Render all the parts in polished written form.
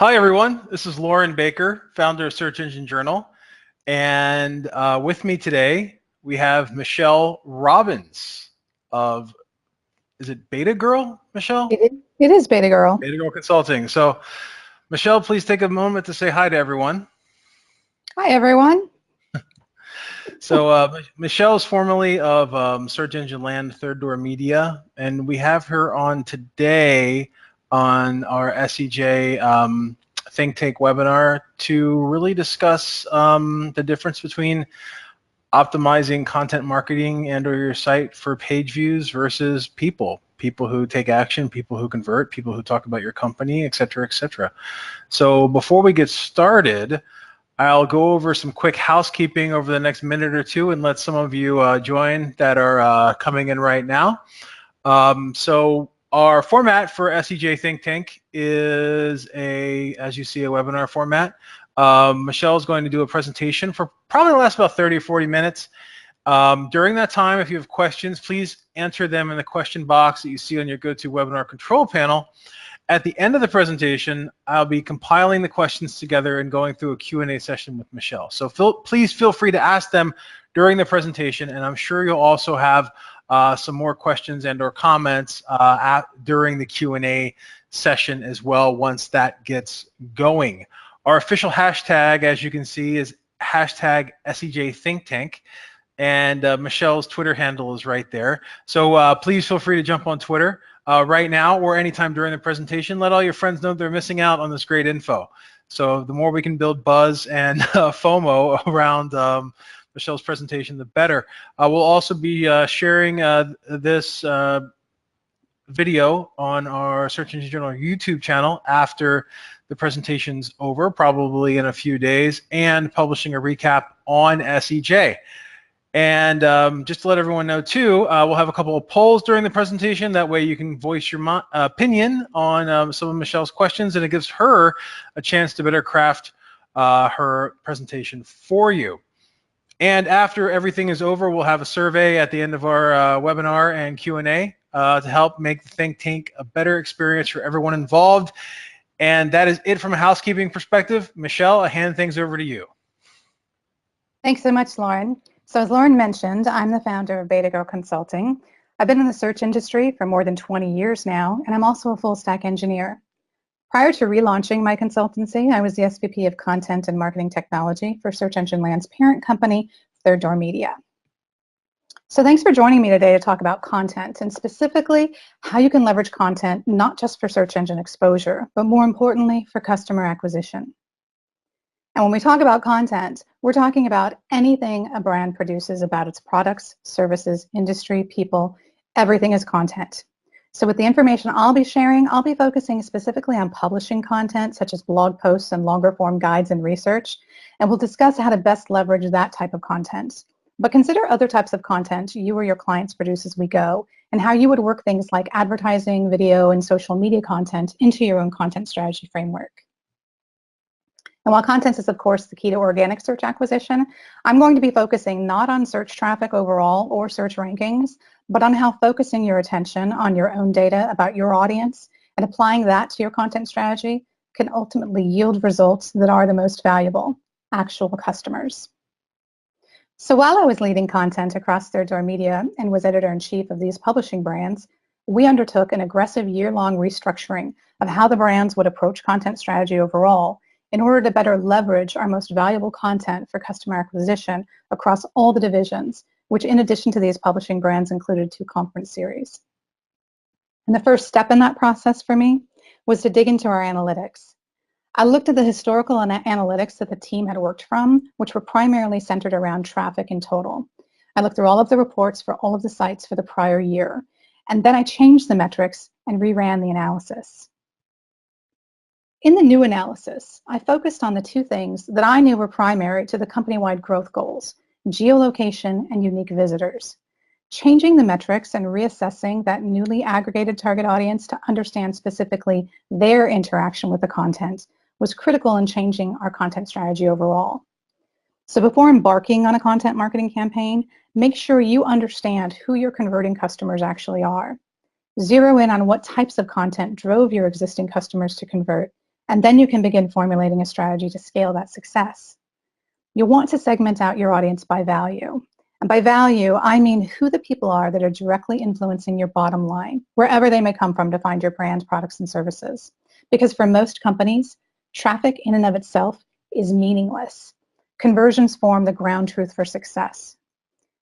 Hi, everyone. This is Lauren Baker, founder of Search Engine Journal. And with me today, we have Michelle Robbins of, is it Beta Girl, Michelle? It is Beta Girl. Beta Girl Consulting. So, Michelle, please take a moment to say hi to everyone. Hi, everyone. So, Michelle is formerly of Search Engine Land, Third Door Media, and we have her on today on our SEJ Think Tank webinar to really discuss the difference between optimizing content marketing and or your site for page views versus people who take action, people who convert, people who talk about your company, et cetera, et cetera. So before we get started, I'll go over some quick housekeeping over the next minute or two and let some of you join that are coming in right now. So our format for SEJ Think Tank is as you see, a webinar format. Michelle is going to do a presentation for probably the last about 30 or 40 minutes. During that time, if you have questions, please enter them in the question box that you see on your GoToWebinar control panel. At the end of the presentation, I'll be compiling the questions together and going through a Q&A session with Michelle. So please feel free to ask them during the presentation, and I'm sure you'll also have some more questions and or comments during the Q&A session as well once that gets going. Our official hashtag, as you can see, is hashtag SEJ Think Tank, and Michelle's Twitter handle is right there. So please feel free to jump on Twitter right now or anytime during the presentation. Let all your friends know they're missing out on this great info. So the more we can build buzz and FOMO around Michelle's presentation, the better. We'll also be sharing this video on our Search Engine Journal YouTube channel after the presentation's over, probably in a few days, and publishing a recap on SEJ. And just to let everyone know too, we'll have a couple of polls during the presentation. That way you can voice your opinion on some of Michelle's questions, and it gives her a chance to better craft her presentation for you. And after everything is over, we'll have a survey at the end of our webinar and Q&A to help make the Think Tank a better experience for everyone involved. And that is it from a housekeeping perspective. Michelle, I hand things over to you. Thanks so much, Lauren. So as Lauren mentioned, I'm the founder of Beta Girl Consulting. I've been in the search industry for more than 20 years now, and I'm also a full stack engineer. Prior to relaunching my consultancy, I was the SVP of Content and Marketing Technology for Search Engine Land's parent company, Third Door Media. So thanks for joining me today to talk about content, and specifically how you can leverage content not just for search engine exposure, but more importantly for customer acquisition. And when we talk about content, we're talking about anything a brand produces about its products, services, industry, people. Everything is content. So with the information I'll be sharing, I'll be focusing specifically on publishing content such as blog posts and longer form guides and research, and we'll discuss how to best leverage that type of content. But consider other types of content you or your clients produce as we go, and how you would work things like advertising, video, and social media content into your own content strategy framework. And while content is, of course, the key to organic search acquisition, I'm going to be focusing not on search traffic overall or search rankings, but on how focusing your attention on your own data about your audience and applying that to your content strategy can ultimately yield results that are the most valuable, actual customers. So while I was leading content across Third Door Media and was editor-in-chief of these publishing brands, we undertook an aggressive year-long restructuring of how the brands would approach content strategy overall in order to better leverage our most valuable content for customer acquisition across all the divisions, which in addition to these publishing brands included 2 conference series. And the first step in that process for me was to dig into our analytics. I looked at the historical analytics that the team had worked from, which were primarily centered around traffic in total. I looked through all of the reports for all of the sites for the prior year, and then I changed the metrics and reran the analysis. In the new analysis, I focused on the 2 things that I knew were primary to the company-wide growth goals: geolocation and unique visitors. Changing the metrics and reassessing that newly aggregated target audience to understand specifically their interaction with the content was critical in changing our content strategy overall. So before embarking on a content marketing campaign, make sure you understand who your converting customers actually are. Zero in on what types of content drove your existing customers to convert, And then you can begin formulating a strategy to scale that success. You'll want to segment out your audience by value. And by value, I mean who the people are that are directly influencing your bottom line, wherever they may come from to find your brand, products, and services. Because for most companies, traffic in and of itself is meaningless. Conversions form the ground truth for success.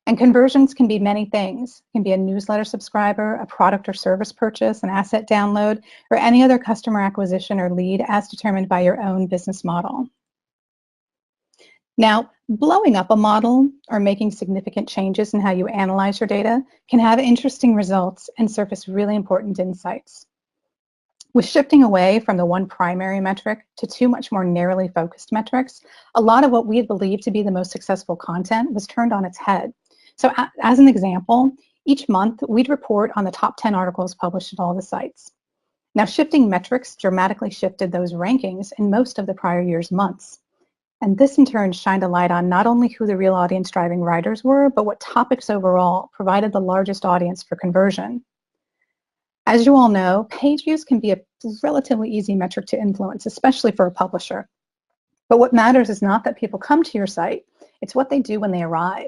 And conversions can be many things. It can be a newsletter subscriber, a product or service purchase, an asset download, or any other customer acquisition or lead as determined by your own business model. Now, blowing up a model or making significant changes in how you analyze your data can have interesting results and surface really important insights. With shifting away from the one primary metric to two much more narrowly focused metrics, a lot of what we had believed to be the most successful content was turned on its head. So as an example, each month we'd report on the top 10 articles published at all the sites. Now, shifting metrics dramatically shifted those rankings in most of the prior year's months. And this in turn shined a light on not only who the real audience driving writers were, but what topics overall provided the largest audience for conversion. As you all know, page views can be a relatively easy metric to influence, especially for a publisher. But what matters is not that people come to your site, it's what they do when they arrive.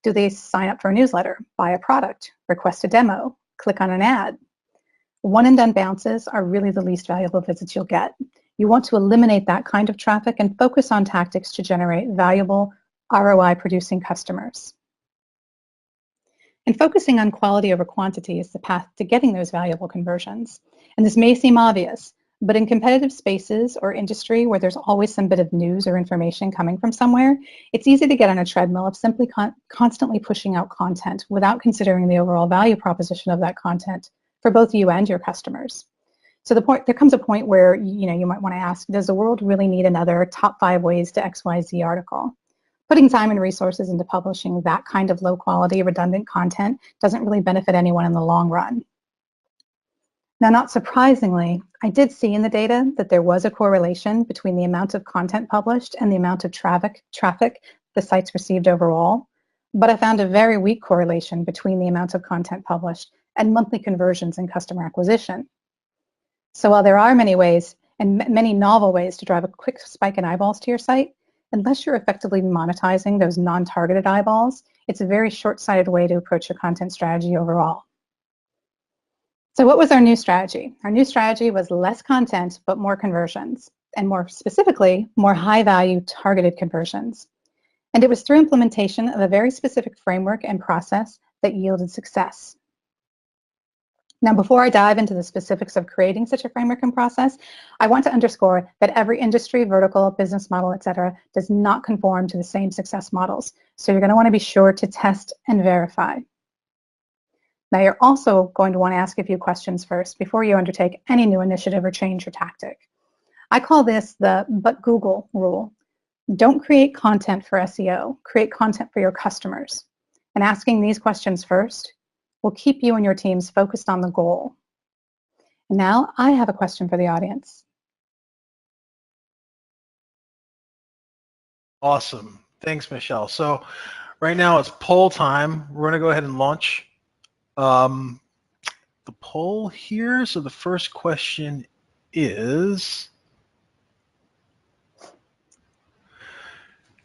Do they sign up for a newsletter, buy a product, request a demo, click on an ad? One and done bounces are really the least valuable visits you'll get. You want to eliminate that kind of traffic and focus on tactics to generate valuable ROI-producing customers. And focusing on quality over quantity is the path to getting those valuable conversions. And this may seem obvious, but in competitive spaces or industry where there's always some bit of news or information coming from somewhere, it's easy to get on a treadmill of simply constantly pushing out content without considering the overall value proposition of that content for both you and your customers. So there comes a point where you might want to ask, does the world really need another top 5 ways to XYZ article? Putting time and resources into publishing that kind of low quality, redundant content doesn't really benefit anyone in the long run. Now, not surprisingly, I did see in the data that there was a correlation between the amount of content published and the amount of traffic the sites received overall, but I found a very weak correlation between the amount of content published and monthly conversions and customer acquisition. So while there are many ways and many novel ways to drive a quick spike in eyeballs to your site, unless you're effectively monetizing those non-targeted eyeballs, it's a very short-sighted way to approach your content strategy overall. So what was our new strategy? Our new strategy was less content, but more conversions, and more specifically, more high-value targeted conversions. And it was through implementation of a very specific framework and process that yielded success. Now, before I dive into the specifics of creating such a framework and process, I want to underscore that every industry, vertical, business model, etc., does not conform to the same success models. So you're going to want to be sure to test and verify. Now, you're also going to want to ask a few questions first before you undertake any new initiative or change or tactic. I call this the "but Google" rule. Don't create content for SEO. Create content for your customers. And asking these questions first will keep you and your teams focused on the goal. And now I have a question for the audience. Awesome. Thanks, Michelle. So right now it's poll time. We're going to go ahead and launch the poll here. So the first question is,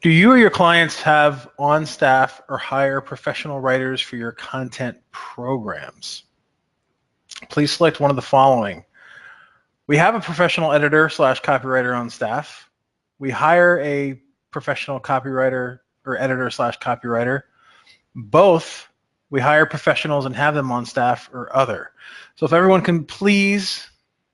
do you or your clients have on staff or hire professional writers for your content programs? Please select one of the following. We have a professional editor / copywriter on staff. We hire a professional copywriter or editor / copywriter. Both, we hire professionals and have them on staff, or other. So if everyone can please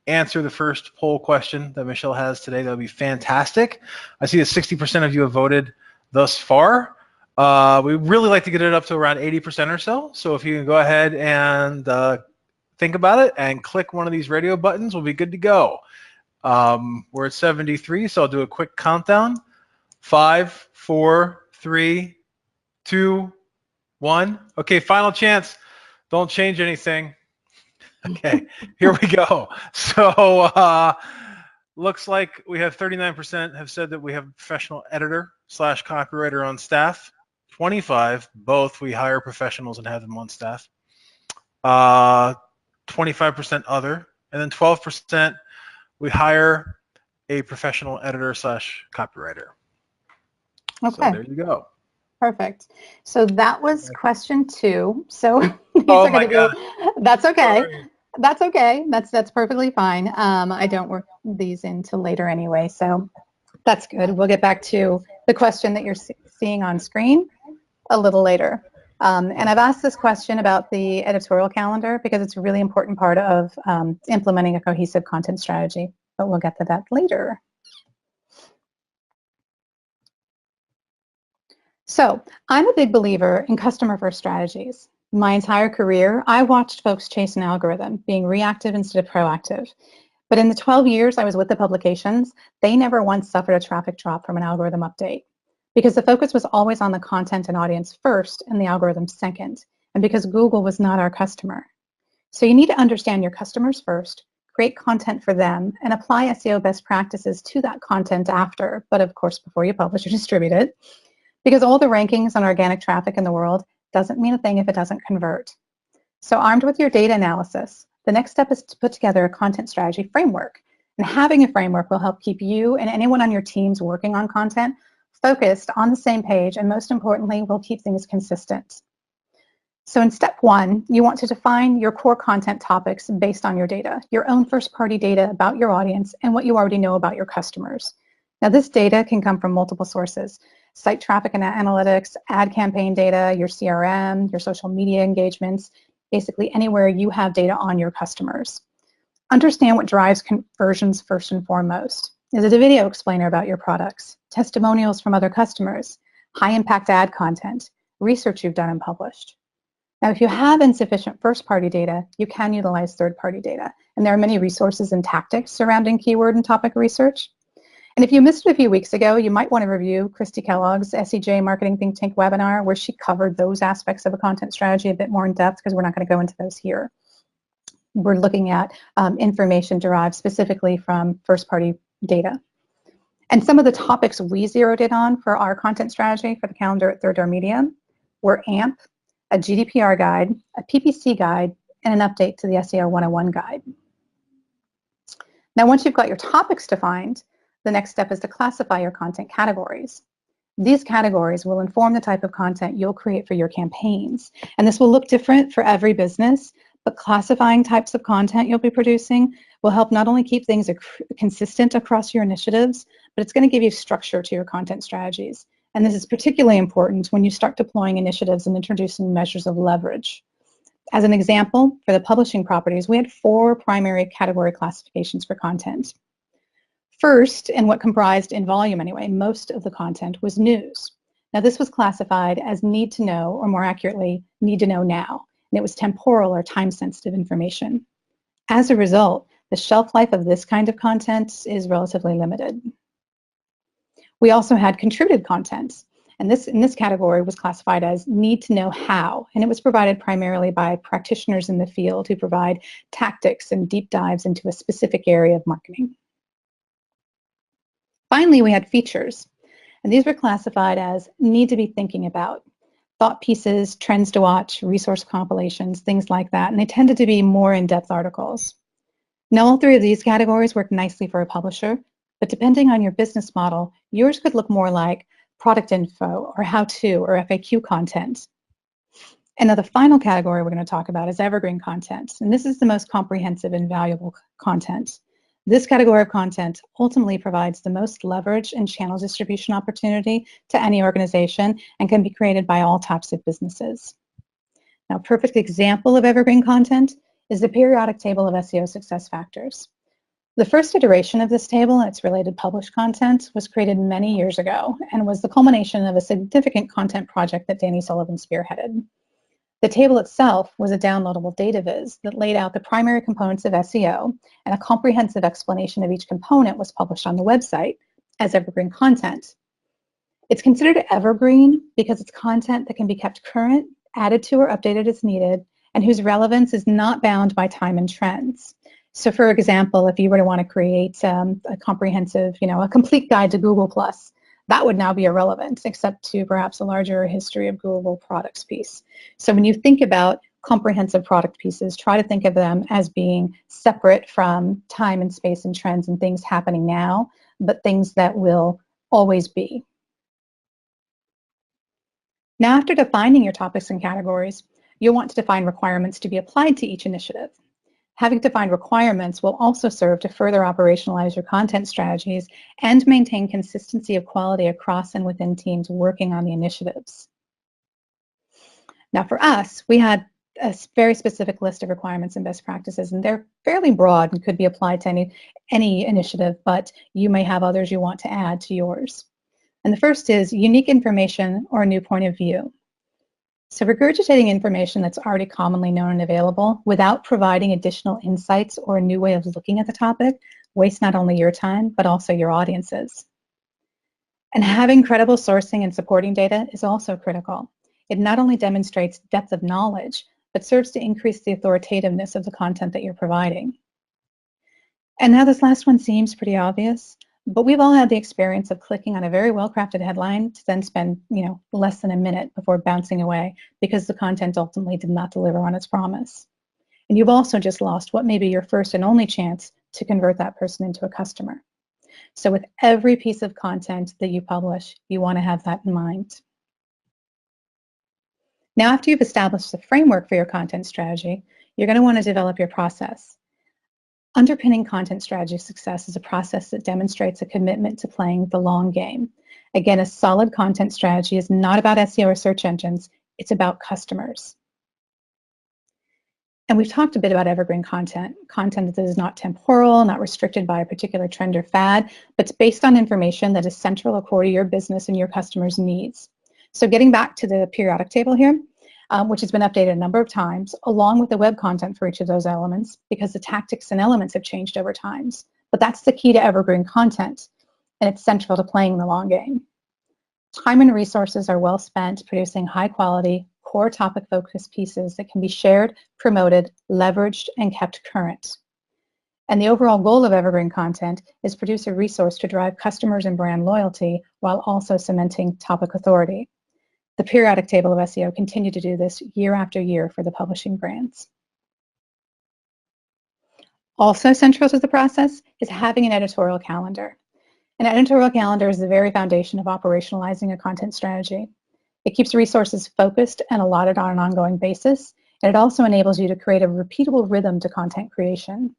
answer the first poll question that Michelle has today, that would be fantastic. I see that 60% of you have voted thus far. We really like to get it up to around 80% or so. So if you can go ahead and think about it and click one of these radio buttons, we'll be good to go. We're at 73, so I'll do a quick countdown. 5, 4, 3, 2, 1. Okay, final chance. Don't change anything. Okay, here we go. So looks like we have 39% have said that we have a professional editor / copywriter on staff. 25, both, we hire professionals and have them on staff. 25% other, and then 12% we hire a professional editor / copywriter. Okay. So there you go. Perfect. So that was question 2. So these Oh are going to my God. be, that's okay. Sorry. That's okay. That's perfectly fine. I don't work these into later anyway, so that's good. We'll get back to the question that you're seeing on screen a little later. And I've asked this question about the editorial calendar because it's a really important part of implementing a cohesive content strategy, but we'll get to that later. So I'm a big believer in customer-first strategies. My entire career, I watched folks chase an algorithm, being reactive instead of proactive. But in the 12 years I was with the publications, they never once suffered a traffic drop from an algorithm update because the focus was always on the content and audience first and the algorithm second, and because Google was not our customer. So you need to understand your customers first, create content for them, and apply SEO best practices to that content after, but of course before you publish or distribute it. Because all the rankings on organic traffic in the world doesn't mean a thing if it doesn't convert. So armed with your data analysis, the next step is to put together a content strategy framework. And having a framework will help keep you and anyone on your teams working on content focused on the same page, and most importantly, will keep things consistent. So in step 1, you want to define your core content topics based on your data, your own first-party data about your audience and what you already know about your customers. Now this data can come from multiple sources: site traffic and analytics, ad campaign data, your CRM, your social media engagements, basically anywhere you have data on your customers. Understand what drives conversions first and foremost. Is it a video explainer about your products, testimonials from other customers, high-impact ad content, research you've done and published? Now, if you have insufficient first-party data, you can utilize third-party data. And there are many resources and tactics surrounding keyword and topic research. And if you missed it a few weeks ago, you might want to review Christy Kellogg's SEJ Marketing Think Tank webinar, where she covered those aspects of a content strategy a bit more in depth, because we're not going to go into those here. We're looking at information derived specifically from first-party data. And some of the topics we zeroed in on for our content strategy for the calendar at Third Door Media were AMP, a GDPR guide, a PPC guide, and an update to the SEO 101 guide. Now, once you've got your topics defined, the next step is to classify your content categories. These categories will inform the type of content you'll create for your campaigns. And this will look different for every business, but classifying types of content you'll be producing will help not only keep things consistent across your initiatives, but it's going to give you structure to your content strategies. And this is particularly important when you start deploying initiatives and introducing measures of leverage. As an example, for the publishing properties, we had 4 primary category classifications for content. First, and what comprised, in volume anyway, most of the content was news. Now this was classified as need to know, or more accurately, need to know now, and it was temporal or time-sensitive information. As a result, the shelf life of this kind of content is relatively limited. We also had contributed content, and this in this category was classified as need to know how, and it was provided primarily by practitioners in the field who provide tactics and deep dives into a specific area of marketing. Finally, we had features, and these were classified as need to be thinking about, thought pieces, trends to watch, resource compilations, things like that, and they tended to be more in-depth articles. Now, all 3 of these categories work nicely for a publisher, but depending on your business model, yours could look more like product info or how-to or FAQ content. And now the final category we're going to talk about is evergreen content, and this is the most comprehensive and valuable content. This category of content ultimately provides the most leverage and channel distribution opportunity to any organization and can be created by all types of businesses. Now, a perfect example of evergreen content is the periodic table of SEO success factors. The first iteration of this table and its related published content was created many years ago and was the culmination of a significant content project that Danny Sullivan spearheaded. The table itself was a downloadable data viz that laid out the primary components of SEO, and a comprehensive explanation of each component was published on the website as evergreen content. It's considered evergreen because it's content that can be kept current, added to or updated as needed, and whose relevance is not bound by time and trends. So for example, if you were to want to create a comprehensive, a complete guide to Google+, that would now be irrelevant, except to perhaps a larger history of Google products piece. So when you think about comprehensive product pieces. Try to think of them as being separate from time and space and trends and things happening now, but things that will always be. Now, after defining your topics and categories, you'll want to define requirements to be applied to each initiative. Having defined requirements will also serve to further operationalize your content strategies and maintain consistency of quality across and within teams working on the initiatives. Now, for us, we had a very specific list of requirements and best practices, and they're fairly broad and could be applied to any initiative, but you may have others you want to add to yours. And the first is unique information or a new point of view. So regurgitating information that's already commonly known and available without providing additional insights or a new way of looking at the topic wastes not only your time, but also your audience's. And having credible sourcing and supporting data is also critical. It not only demonstrates depth of knowledge, but serves to increase the authoritativeness of the content that you're providing. And now this last one seems pretty obvious, but we've all had the experience of clicking on a very well-crafted headline to then spend, less than a minute before bouncing away because the content ultimately did not deliver on its promise. And you've also just lost what may be your first and only chance to convert that person into a customer. So with every piece of content that you publish, you want to have that in mind. Now, after you've established the framework for your content strategy, you're going to want to develop your process. Underpinning content strategy success is a process that demonstrates a commitment to playing the long game. Again, a solid content strategy is not about SEO or search engines, it's about customers. And we've talked a bit about evergreen content that is not temporal, not restricted by a particular trend or fad, but it's based on information that is central or core to your business and your customers' needs. So getting back to the periodic table here, which has been updated a number of times, along with the web content for each of those elements, because the tactics and elements have changed over time. But that's the key to evergreen content, and it's central to playing the long game. Time and resources are well spent producing high-quality, core topic-focused pieces that can be shared, promoted, leveraged, and kept current. And the overall goal of evergreen content is produce a resource to drive customers and brand loyalty while also cementing topic authority. The periodic table of SEO continued to do this year after year for the publishing brands. Also central to the process is having an editorial calendar. An editorial calendar is the very foundation of operationalizing a content strategy. It keeps resources focused and allotted on an ongoing basis, and it also enables you to create a repeatable rhythm to content creation.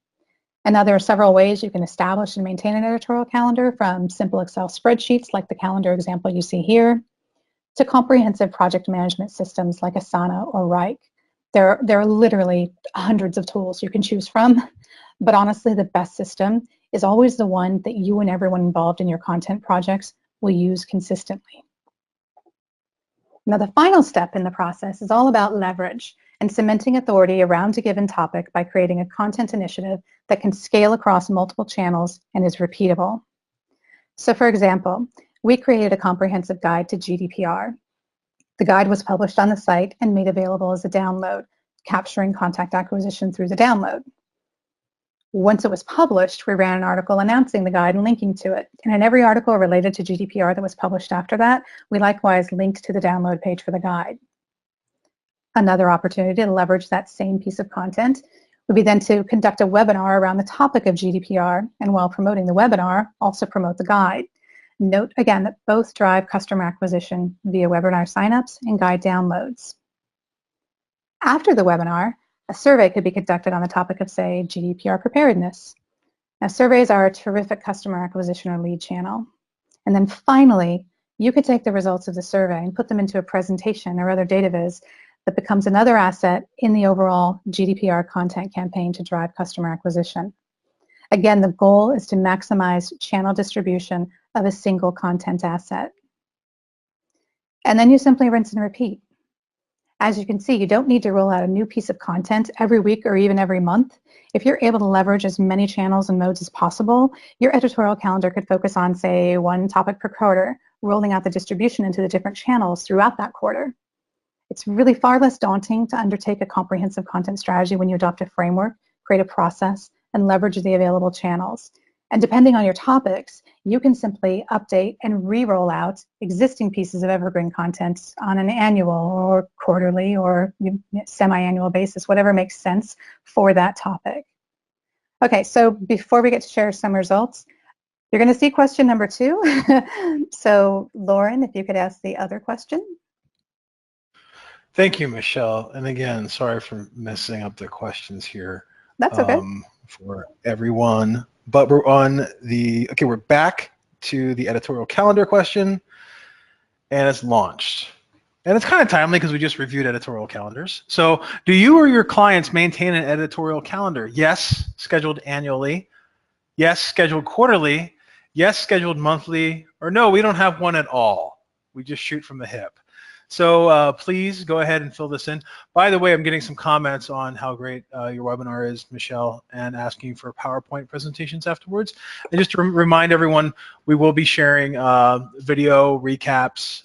And now there are several ways you can establish and maintain an editorial calendar, from simple Excel spreadsheets like the calendar example you see here, to comprehensive project management systems like Asana or Rike. There are literally hundreds of tools you can choose from, but honestly, the best system is always the one that you and everyone involved in your content projects will use consistently. Now, the final step in the process is all about leverage and cementing authority around a given topic by creating a content initiative that can scale across multiple channels and is repeatable. So for example, we created a comprehensive guide to GDPR. The guide was published on the site and made available as a download, capturing contact acquisition through the download. Once it was published, we ran an article announcing the guide and linking to it. And in every article related to GDPR that was published after that, we likewise linked to the download page for the guide. Another opportunity to leverage that same piece of content would be then to conduct a webinar around the topic of GDPR, and while promoting the webinar, also promote the guide. Note again that both drive customer acquisition via webinar signups and guide downloads. After the webinar, a survey could be conducted on the topic of, say, GDPR preparedness. Now, surveys are a terrific customer acquisition or lead channel. And then finally, you could take the results of the survey and put them into a presentation or other data viz that becomes another asset in the overall GDPR content campaign to drive customer acquisition. Again, the goal is to maximize channel distribution of a single content asset. And then you simply rinse and repeat. As you can see, you don't need to roll out a new piece of content every week or even every month. If you're able to leverage as many channels and modes as possible, your editorial calendar could focus on, say, one topic per quarter, rolling out the distribution into the different channels throughout that quarter. It's really far less daunting to undertake a comprehensive content strategy when you adopt a framework, create a process, and leverage the available channels. And depending on your topics, you can simply update and re-roll out existing pieces of evergreen content on an annual or quarterly or semi-annual basis, whatever makes sense for that topic. Okay, so before we get to share some results, you're going to see question number 2. So Lauren, if you could ask the other question. Thank you, Michelle. And again, sorry for messing up the questions here. That's okay. For everyone. But we're on the, okay, we're back to the editorial calendar question, and it's launched. And it's kind of timely because we just reviewed editorial calendars. So do you or your clients maintain an editorial calendar? Yes, scheduled annually. Yes, scheduled quarterly. Yes, scheduled monthly. Or no, we don't have one at all. We just shoot from the hip. So please go ahead and fill this in. By the way, I'm getting some comments on how great your webinar is, Michelle, and asking for PowerPoint presentations afterwards. And just to remind everyone, we will be sharing video recaps,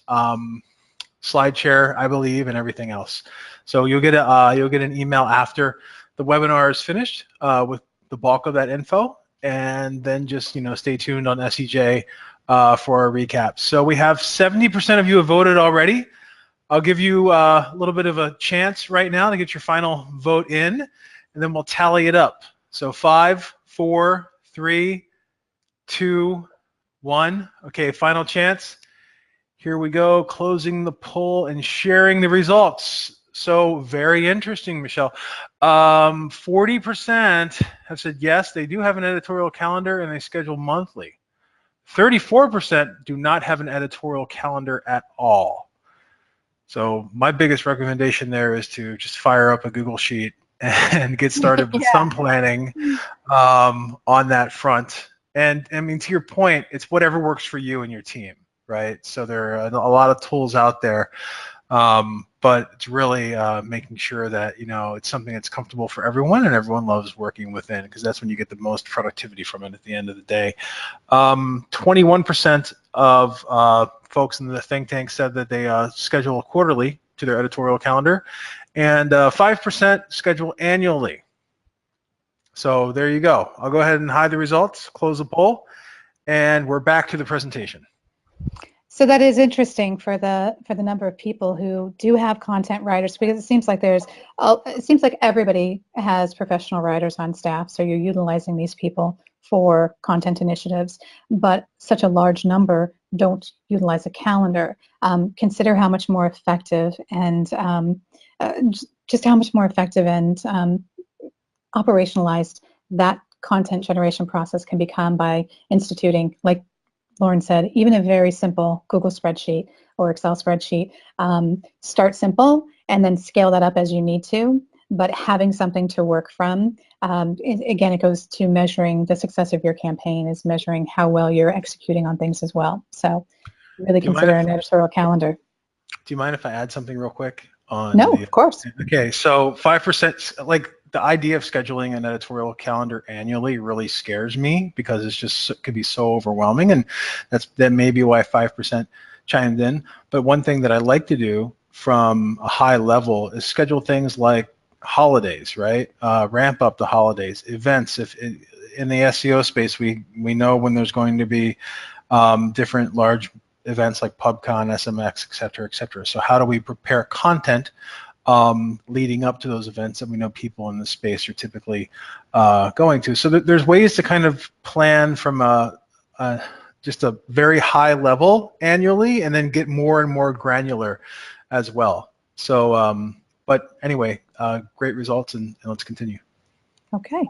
slide share, I believe, and everything else. So you'll get an email after the webinar is finished with the bulk of that info, and then just stay tuned on SEJ for our recap. So we have 70% of you have voted already. I'll give you a little bit of a chance right now to get your final vote in, and then we'll tally it up. So 5, 4, 3, 2, 1. Okay, final chance. Here we go, closing the poll and sharing the results. So very interesting, Michelle. 40% have said yes, they do have an editorial calendar and they schedule monthly. 34% do not have an editorial calendar at all. So my biggest recommendation there is to just fire up a Google Sheet and get started with some planning on that front. And I mean, to your point, it's whatever works for you and your team, right? So there are a lot of tools out there, but it's really making sure that it's something that's comfortable for everyone and everyone loves working within, because that's when you get the most productivity from it at the end of the day. 21% of folks in the think tank said that they schedule quarterly to their editorial calendar, and 5% schedule annually. So there you go. I'll go ahead and hide the results, close the poll, and we're back to the presentation. So that is interesting for the number of people who do have content writers, because it seems like everybody has professional writers on staff, so you're utilizing these people for content initiatives, but such a large number don't utilize a calendar. Consider how much more effective and just how much more effective and operationalized that content generation process can become by instituting, like Lauren said, even a very simple Google spreadsheet or Excel spreadsheet. Start simple and then scale that up as you need to, but having something to work from. Again, it goes to measuring the success of your campaign, is measuring how well you're executing on things as well. So really consider an editorial calendar. Do you mind if I add something real quick? No, of course. Okay, so 5%, like the idea of scheduling an editorial calendar annually really scares me, because it's just could be so overwhelming, and that may be why 5% chimed in. But one thing that I like to do from a high level is schedule things like holidays, right? Ramp up the holidays, events. If in the SEO space, we know when there's going to be different large events like PubCon, SMX, et cetera, et cetera. So how do we prepare content leading up to those events that we know people in the space are typically going to? So there's ways to kind of plan from just a very high level annually, and then get more and more granular as well. So, but anyway, great results, and let's continue. Okay.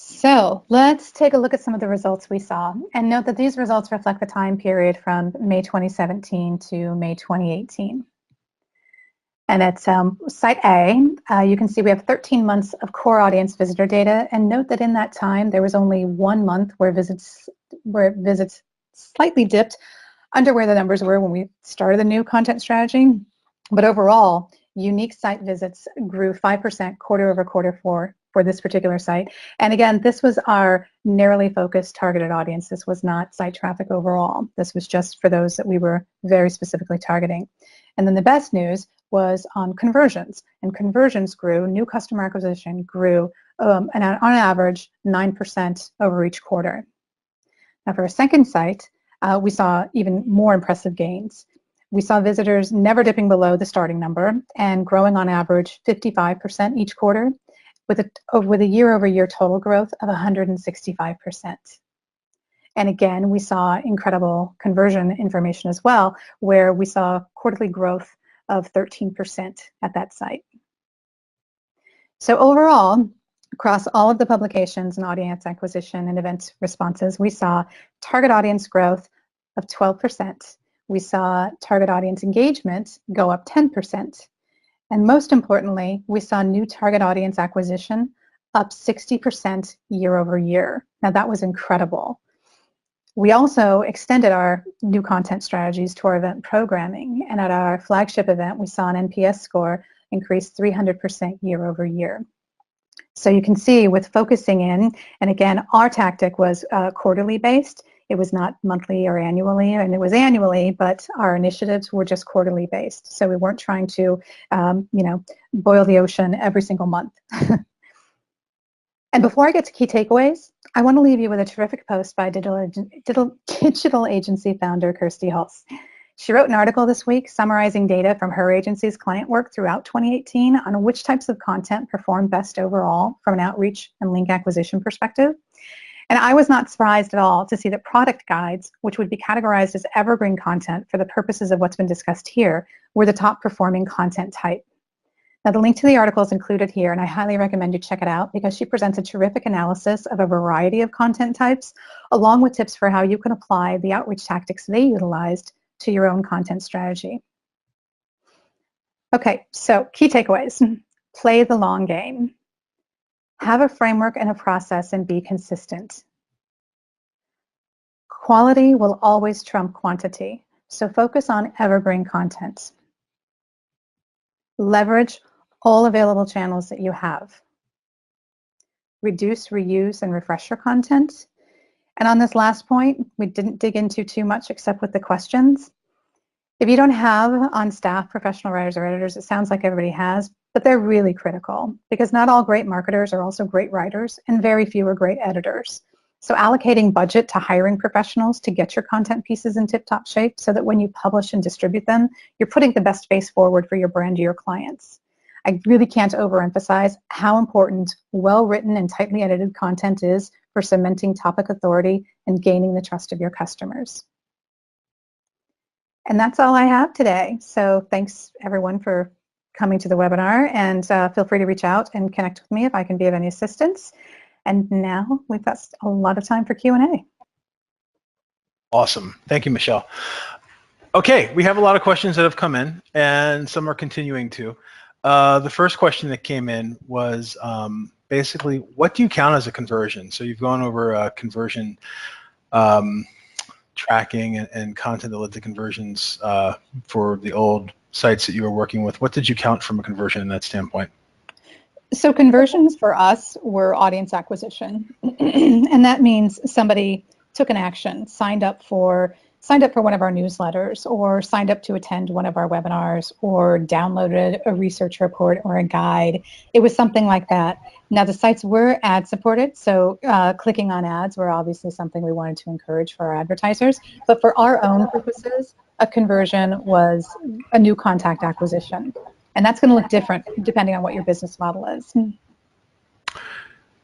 So let's take a look at some of the results we saw, and note that these results reflect the time period from May 2017 to May 2018. And at site A, you can see we have 13 months of core audience visitor data, and note that in that time there was only 1 month where visits slightly dipped under where the numbers were when we started the new content strategy. But overall, unique site visits grew 5% quarter over quarter for this particular site. And again, this was our narrowly focused targeted audience. This was not site traffic overall. This was just for those that we were very specifically targeting. And then the best news was on conversions. And conversions grew, new customer acquisition grew and on average 9% over each quarter. Now for a second site, we saw even more impressive gains. We saw visitors never dipping below the starting number and growing on average 55% each quarter, with a year-over-year total growth of 165%. And again, we saw incredible conversion information as well, where we saw quarterly growth of 13% at that site. So overall, across all of the publications and audience acquisition and event responses, we saw target audience growth of 12%. We saw target audience engagement go up 10%. And most importantly, we saw new target audience acquisition up 60% year over year. Now that was incredible. We also extended our new content strategies to our event programming. And at our flagship event, we saw an NPS score increase 300% year over year. So you can see with focusing in, and again, our tactic was quarterly based. It was not monthly or annually, and it was annually, but our initiatives were just quarterly based. So we weren't trying to, boil the ocean every single month. And before I get to key takeaways, I want to leave you with a terrific post by digital agency founder Kirsty Hulse. She wrote an article this week summarizing data from her agency's client work throughout 2018 on which types of content performed best overall from an outreach and link acquisition perspective. And I was not surprised at all to see that product guides, which would be categorized as evergreen content for the purposes of what's been discussed here, were the top performing content type. Now, the link to the article is included here, and I highly recommend you check it out because she presents a terrific analysis of a variety of content types, along with tips for how you can apply the outreach tactics they utilized to your own content strategy. Okay, so key takeaways. Play the long game. Have a framework and a process and be consistent. Quality will always trump quantity, so focus on evergreen content. Leverage all available channels that you have. Reduce, reuse, and refresh your content. And on this last point, we didn't dig into too much except with the questions. If you don't have on staff professional writers or editors, it sounds like everybody has, but they're really critical because not all great marketers are also great writers and very few are great editors. So allocating budget to hiring professionals to get your content pieces in tip-top shape so that when you publish and distribute them, you're putting the best face forward for your brand to your clients. I really can't overemphasize how important well-written and tightly edited content is for cementing topic authority and gaining the trust of your customers. And that's all I have today. So thanks everyone for coming to the webinar, and feel free to reach out and connect with me if I can be of any assistance. And now we've got a lot of time for Q&A. Awesome. Thank you, Michelle. Okay, we have a lot of questions that have come in, and some are continuing to. The first question that came in was basically, what do you count as a conversion? So you've gone over conversion tracking and content that led to conversions for the old sites that you were working with. What did you count from a conversion in that standpoint? So conversions for us were audience acquisition. And that means somebody took an action, signed up for one of our newsletters, or signed up to attend one of our webinars, or downloaded a research report or a guide. It was something like that. Now the sites were ad supported, so clicking on ads were obviously something we wanted to encourage for our advertisers. But for our own purposes, a conversion was a new contact acquisition. And that's going to look different depending on what your business model is.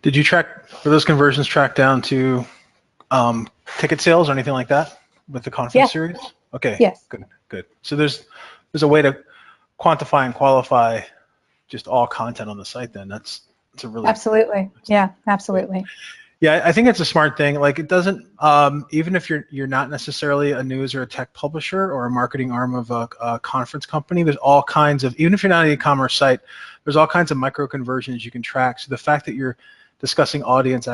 Did you track, were those conversions tracked down to ticket sales or anything like that with the conference series? Okay, yes. Good. So there's a way to quantify and qualify just all content on the site then. That's a really... Absolutely. Yeah, absolutely. Yeah, I think it's a smart thing. Like it doesn't, even if you're not necessarily a news or a tech publisher or a marketing arm of a conference company, there's all kinds of, even if you're not an e-commerce site, there's all kinds of micro conversions you can track. So the fact that you're discussing audience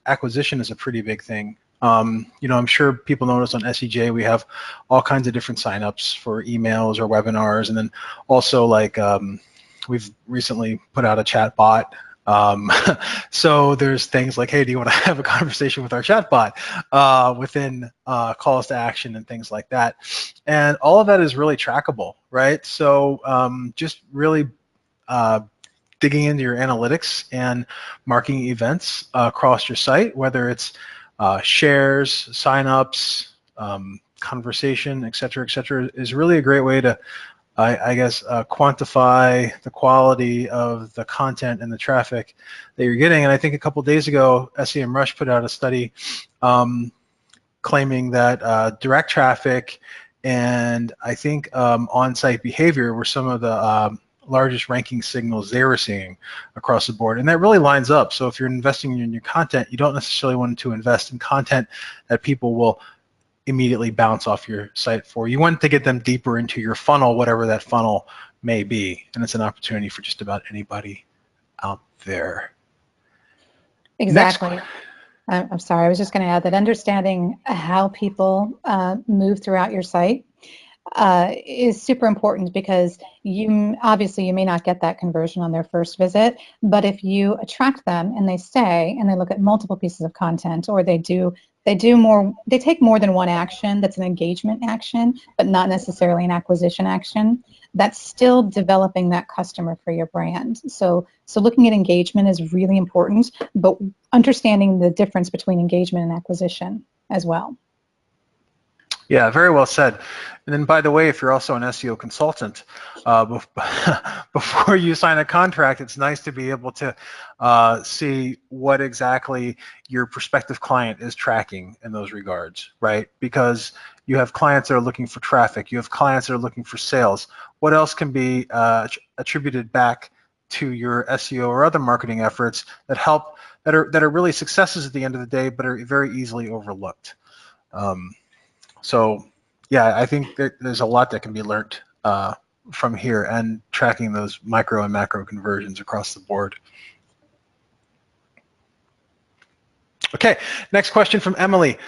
acquisition is a pretty big thing. I'm sure people notice on SEJ we have all kinds of different signups for emails or webinars, and then also like we've recently put out a chat bot. So there's things like, hey, do you want to have a conversation with our chatbot within calls to action and things like that. And all of that is really trackable, right? So just really digging into your analytics and marking events across your site, whether it's shares, signups, conversation, et cetera, is really a great way to, I guess, quantify the quality of the content and the traffic that you're getting. And I think a couple days ago, SEMrush put out a study claiming that direct traffic and I think on-site behavior were some of the largest ranking signals they were seeing across the board. And that really lines up. So if you're investing in your content, you don't necessarily want to invest in content that people will immediately bounce off your site for. You want to get them deeper into your funnel, whatever that funnel may be. And it's an opportunity for just about anybody out there. Exactly. I'm sorry, I was just going to add that understanding how people move throughout your site is super important, because obviously you may not get that conversion on their first visit, but if you attract them and they stay and they look at multiple pieces of content, or they take more than one action that's an engagement action, but not necessarily an acquisition action, that's still developing that customer for your brand. So looking at engagement is really important, but understanding the difference between engagement and acquisition as well. Yeah, very well said. And then, by the way, if you're also an SEO consultant, before you sign a contract, it's nice to be able to see what exactly your prospective client is tracking in those regards, right? Because you have clients that are looking for traffic, you have clients that are looking for sales. What else can be attributed back to your SEO or other marketing efforts that are really successes at the end of the day, but are very easily overlooked? So yeah, I think there's a lot that can be learned from here, and tracking those micro and macro conversions across the board. Okay, next question from Emily.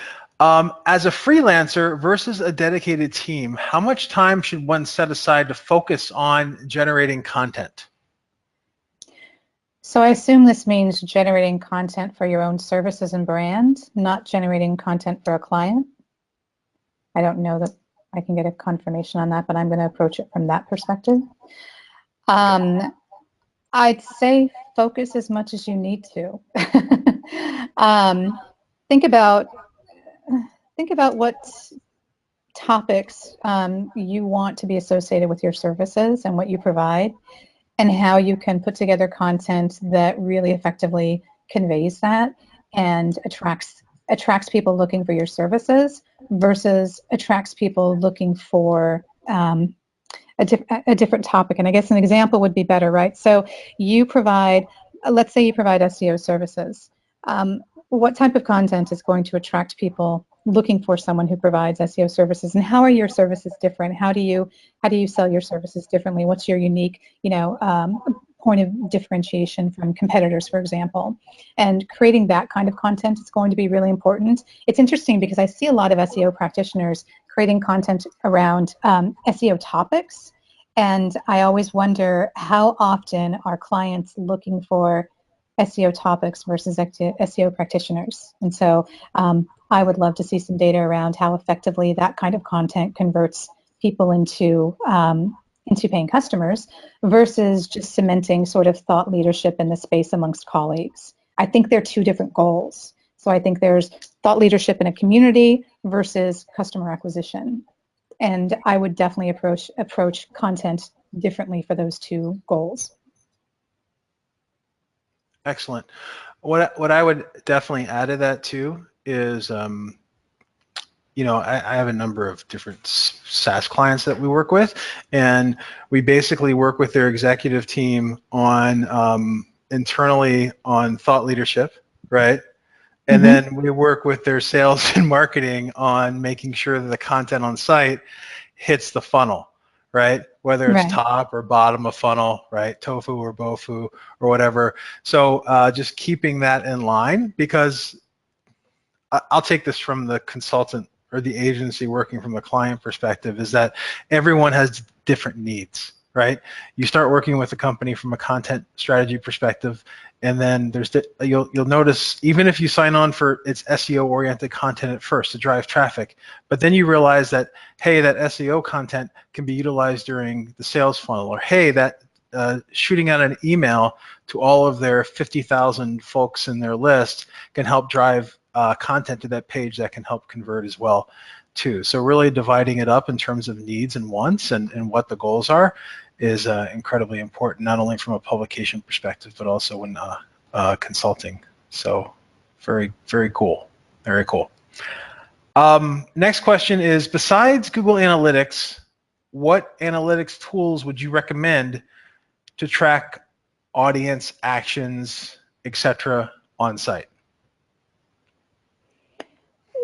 As a freelancer versus a dedicated team, how much time should one set aside to focus on generating content? So I assume this means generating content for your own services and brand, not generating content for a client. I don't know that I can get a confirmation on that, but I'm going to approach it from that perspective. I'd say focus as much as you need to. Think about what topics you want to be associated with your services and what you provide, and how you can put together content that really effectively conveys that and attracts people looking for your services versus attracts people looking for a different topic. And I guess an example would be better, right? So let's say you provide SEO services. What type of content is going to attract people looking for someone who provides SEO services, and how are your services different? How do you sell your services differently? What's your unique, point of differentiation from competitors, for example? And creating that kind of content is going to be really important. It's interesting because I see a lot of SEO practitioners creating content around SEO topics, and I always wonder how often are clients looking for SEO topics versus SEO practitioners. And so I would love to see some data around how effectively that kind of content converts people into paying customers versus just cementing sort of thought leadership in the space amongst colleagues. I think they're two different goals. So I think there's thought leadership in a community versus customer acquisition. And I would definitely approach content differently for those two goals. Excellent. What I would definitely add to that too is, I have a number of different SaaS clients that we work with, and we basically work with their executive team on internally on thought leadership, right? And then we work with their sales and marketing on making sure that the content on site hits the funnel, right? Whether it's top or bottom of funnel, right? Tofu or bofu or whatever. So just keeping that in line, because I'll take this from the consultant or the agency working from the client perspective, is that everyone has different needs, right? You start working with a company from a content strategy perspective, and then you'll notice, even if you sign on for its SEO oriented content at first to drive traffic, but then you realize that, hey, that SEO content can be utilized during the sales funnel, or hey, that shooting out an email to all of their 50,000 folks in their list can help drive content to that page that can help convert as well too. So really dividing it up in terms of needs and wants and what the goals are is incredibly important, not only from a publication perspective, but also when consulting. So very, very cool. Very cool. Next question is, besides Google Analytics, what analytics tools would you recommend to track audience actions, etc., on site?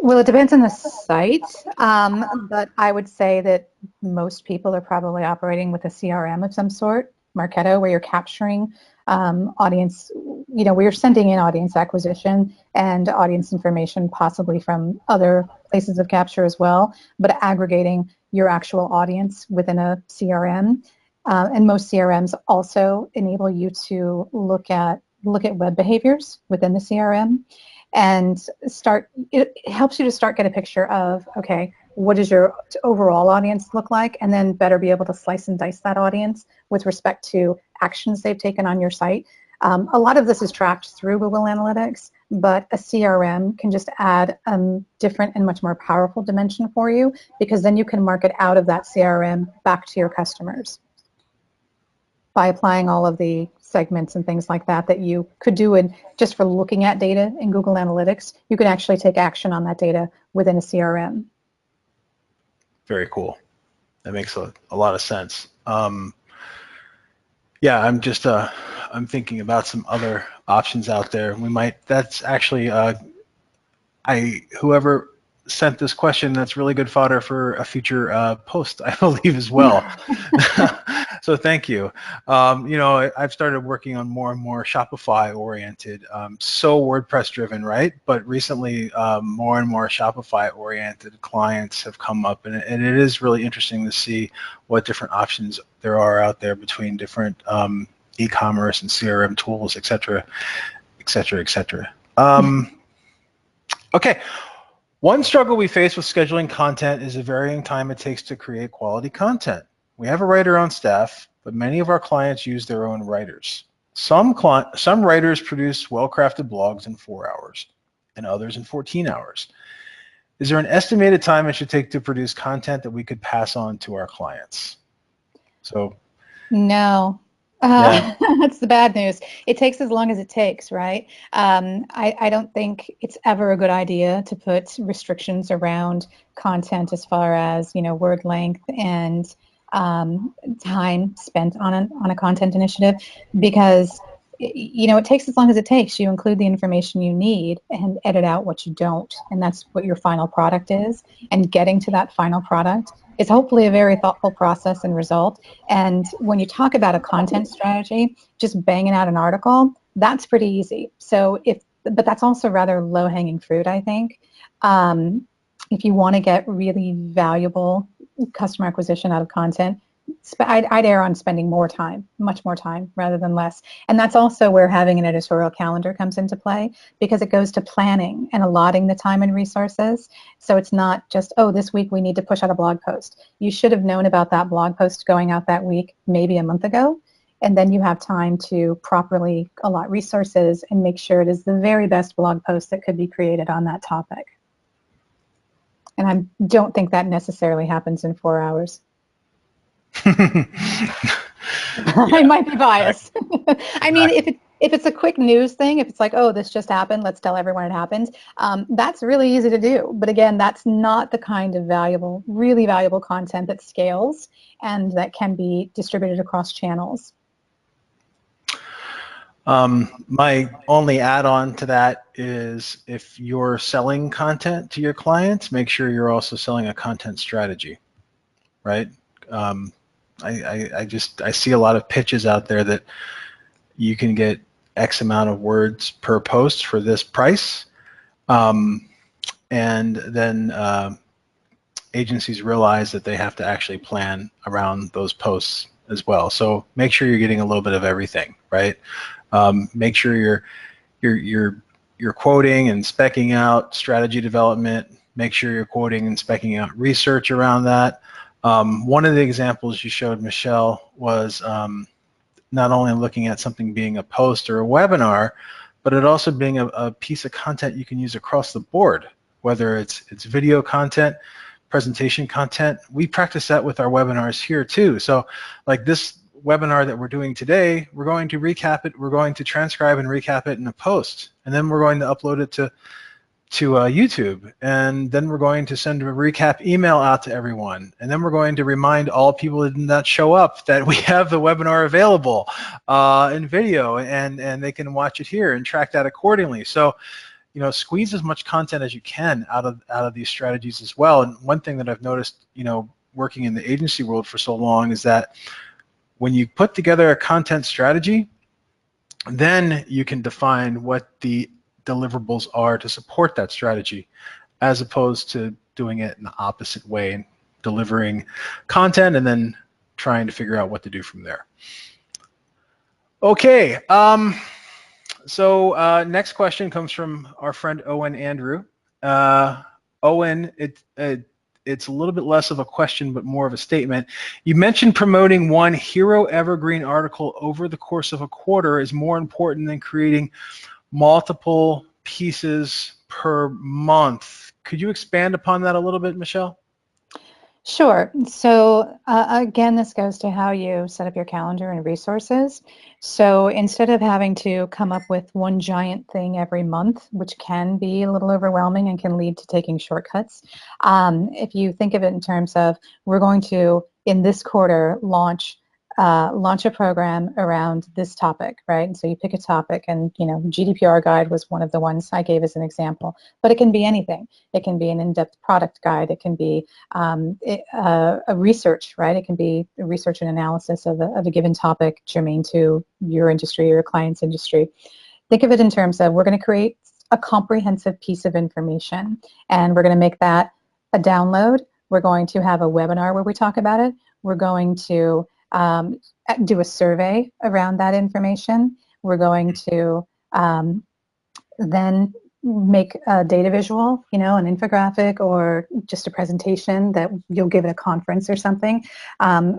Well, it depends on the site, but I would say that most people are probably operating with a CRM of some sort, Marketo, where you're capturing audience, where you're sending in audience acquisition and audience information, possibly from other places of capture as well, but aggregating your actual audience within a CRM. And most CRMs also enable you to look at web behaviors within the CRM. And it helps you to get a picture of, okay, what does your overall audience look like, and then better be able to slice and dice that audience with respect to actions they've taken on your site. A lot of this is tracked through Google Analytics, but a CRM can just add a different and much more powerful dimension for you, because then you can market out of that CRM back to your customers by applying all of the segments and things like that you could do just for looking at data in Google Analytics. You can actually take action on that data within a CRM. Very cool. That makes a lot of sense. Yeah, I'm thinking about some other options out there. That's actually, whoever sent this question, that's really good fodder for a future post, I believe, as well. So thank you. I've started working on more and more Shopify oriented, so WordPress driven, right? But recently, more and more Shopify oriented clients have come up, and it is really interesting to see what different options there are out there between different e-commerce and CRM tools, et cetera, et cetera, et cetera. Okay. One struggle we face with scheduling content is the varying time it takes to create quality content. We have a writer on staff, but many of our clients use their own writers. Some writers produce well-crafted blogs in 4 hours, and others in 14 hours. Is there an estimated time it should take to produce content that we could pass on to our clients? So, no. Yeah. That's the bad news. It takes as long as it takes, right? I don't think it's ever a good idea to put restrictions around content as far as, word length and time spent on a content initiative, because it takes as long as it takes. You include the information you need and edit out what you don't, and that's what your final product is. And getting to that final product is hopefully a very thoughtful process and result. And when you talk about a content strategy, just banging out an article, that's pretty easy. But that's also rather low-hanging fruit, I think. If you want to get really valuable customer acquisition out of content, I'd err on spending more time, much more time, rather than less. And that's also where having an editorial calendar comes into play, because it goes to planning and allotting the time and resources. So it's not just, oh, this week we need to push out a blog post. You should have known about that blog post going out that week, maybe a month ago, and then you have time to properly allot resources and make sure it is the very best blog post that could be created on that topic. And I don't think that necessarily happens in 4 hours. I might be biased. I mean, if it's a quick news thing, if it's like, oh, this just happened, let's tell everyone it happened, that's really easy to do. But again, that's not the kind of really valuable content that scales and that can be distributed across channels. My only add-on to that is, if you're selling content to your clients, make sure you're also selling a content strategy, right? I see a lot of pitches out there that you can get X amount of words per post for this price, and then agencies realize that they have to actually plan around those posts as well. So make sure you're getting a little bit of everything, right? Make sure you're quoting and speccing out strategy development. Make sure you're quoting and speccing out research around that. One of the examples you showed, Michelle, was not only looking at something being a post or a webinar, but it also being a piece of content you can use across the board, whether it's video content, presentation content. We practice that with our webinars here too. So like this webinar that we're doing today, we're going to recap it, we're going to transcribe and recap it in a post, and then we're going to upload it to YouTube, and then we're going to send a recap email out to everyone, and then we're going to remind all people that did not show up that we have the webinar available in video, and they can watch it here and track that accordingly. So, you know, squeeze as much content as you can out of these strategies as well. And one thing that I've noticed, you know, working in the agency world for so long, is that when you put together a content strategy, then you can define what the deliverables are to support that strategy, as opposed to doing it in the opposite way and delivering content and then trying to figure out what to do from there. Okay, so next question comes from our friend Owen Andrew. Owen, it's a little bit less of a question but more of a statement. You mentioned promoting one hero evergreen article over the course of a quarter is more important than creating multiple pieces per month. Could you expand upon that a little bit, Michelle? Sure. So again, this goes to how you set up your calendar and resources. So instead of having to come up with one giant thing every month, which can be a little overwhelming and can lead to taking shortcuts, if you think of it in terms of, we're going to, in this quarter, launch a program around this topic, right? And so you pick a topic, and you know, GDPR guide was one of the ones I gave as an example, but it can be anything. It can be an in-depth product guide. It can be a research, right? It can be a research and analysis of a given topic germane to your industry or your client's industry. Think of it in terms of, we're going to create a comprehensive piece of information, and we're going to make that a download. We're going to have a webinar where we talk about it. We're going to do a survey around that information. We're going to then make a data visual, you know, an infographic or just a presentation that you'll give at a conference or something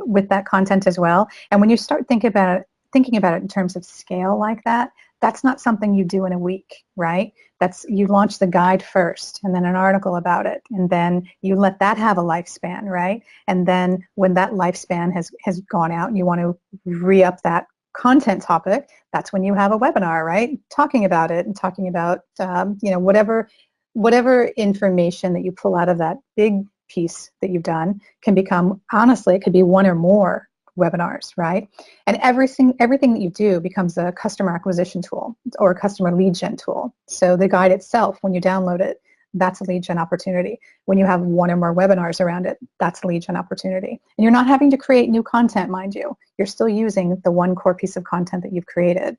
with that content as well. And when you start thinking about it in terms of scale like that, that's not something you do in a week, right? That's, you launch the guide first, and then an article about it, and then you let that have a lifespan, right? And then when that lifespan has gone out and you want to re-up that content topic, that's when you have a webinar, right? Talking about it and talking about you know, whatever information that you pull out of that big piece that you've done can become, honestly, it could be one or more webinars, right? And everything that you do becomes a customer acquisition tool or a customer lead gen tool. So the guide itself, when you download it, that's a lead gen opportunity. When you have one or more webinars around it, that's a lead gen opportunity. And you're not having to create new content, mind you. You're still using the one core piece of content that you've created.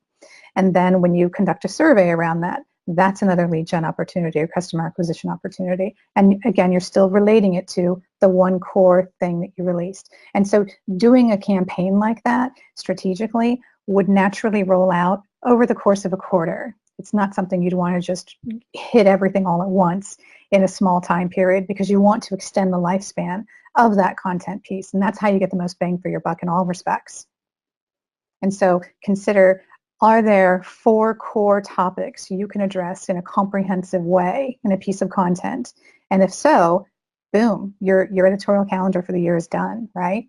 And then when you conduct a survey around that, that's another lead gen opportunity or customer acquisition opportunity. And again, you're still relating it to the one core thing that you released. And so doing a campaign like that strategically would naturally roll out over the course of a quarter. It's not something you'd want to just hit everything all at once in a small time period, because you want to extend the lifespan of that content piece. And that's how you get the most bang for your buck in all respects. And so consider, are there 4 core topics you can address in a comprehensive way in a piece of content? And if so, boom, your editorial calendar for the year is done, right?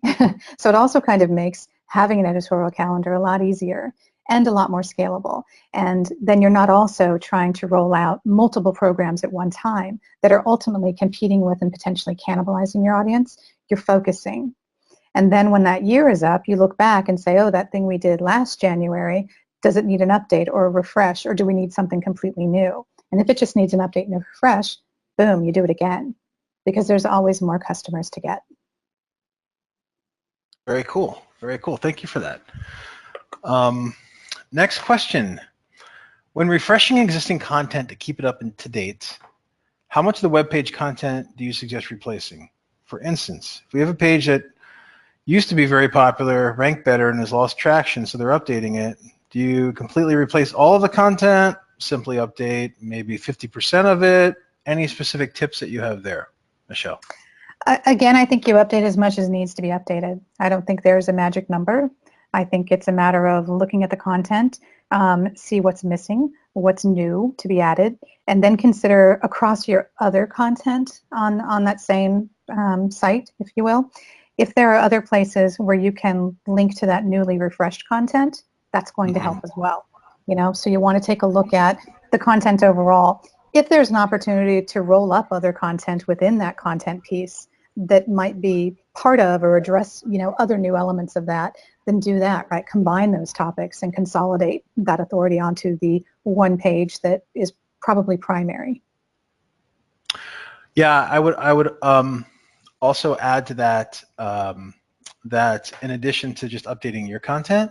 So it also kind of makes having an editorial calendar a lot easier and a lot more scalable. And then you're not also trying to roll out multiple programs at one time that are ultimately competing with and potentially cannibalizing your audience. You're focusing. And then when that year is up, you look back and say, oh, that thing we did last January, does it need an update or a refresh, or do we need something completely new? And if it just needs an update and a refresh, boom, you do it again, because there's always more customers to get. Very cool. Very cool. Thank you for that. Next question. When refreshing existing content to keep it up to date, how much of the web page content do you suggest replacing? For instance, if we have a page that used to be very popular, ranked better, and has lost traction, so they're updating it, do you completely replace all of the content, simply update maybe 50% of it? Any specific tips that you have there, Michelle? Again, I think you update as much as needs to be updated. I don't think there's a magic number. I think it's a matter of looking at the content, see what's missing, what's new to be added, and then consider across your other content on that same site, if you will, if there are other places where you can link to that newly refreshed content, that's going to help as well. So you want to take a look at the content overall. If there's an opportunity to roll up other content within that content piece that might be part of or address, other new elements of that, then do that, right? Combine those topics and consolidate that authority onto the one page that is probably primary. Yeah, I would also add to that that in addition to just updating your content,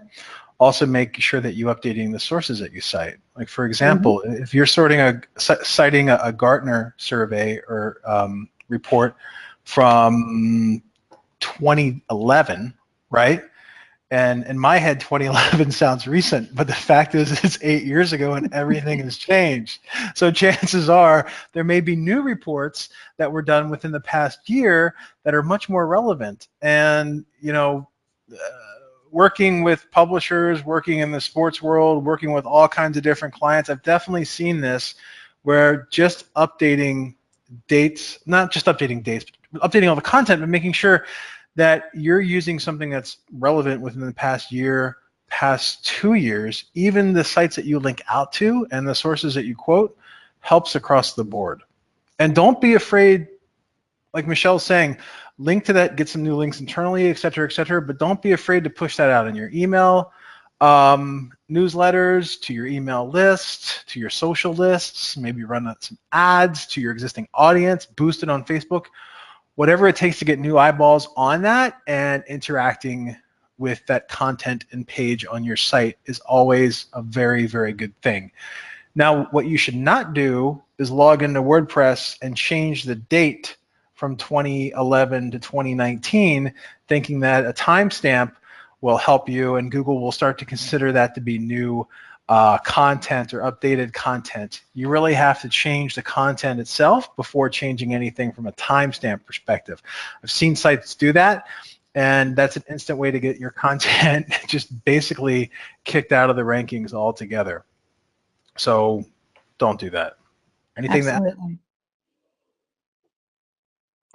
also make sure that you're updating the sources that you cite. Like, for example, if you're citing a Gartner survey or report from 2011, right? And in my head, 2011 sounds recent, but the fact is it's 8 years ago and everything has changed. So chances are there may be new reports that were done within the past year that are much more relevant. And, working with publishers, working in the sports world, working with all kinds of different clients, I've definitely seen this where just updating dates, not just updating dates, but updating all the content, but making sure that you're using something that's relevant within the past year, past 2 years, even the sites that you link out to and the sources that you quote helps across the board. And don't be afraid, like Michelle's saying, link to that, get some new links internally, et cetera, but don't be afraid to push that out in your email, newsletters, to your email list, to your social lists, maybe run some ads to your existing audience, boost it on Facebook. Whatever it takes to get new eyeballs on that, and interacting with that content and page on your site is always a very, very good thing. Now, what you should not do is log into WordPress and change the date from 2011 to 2019, thinking that a timestamp will help you and Google will start to consider that to be new content or updated content. You really have to change the content itself before changing anything from a timestamp perspective. I've seen sites do that, and that's an instant way to get your content just basically kicked out of the rankings altogether. So don't do that. Anything Absolutely.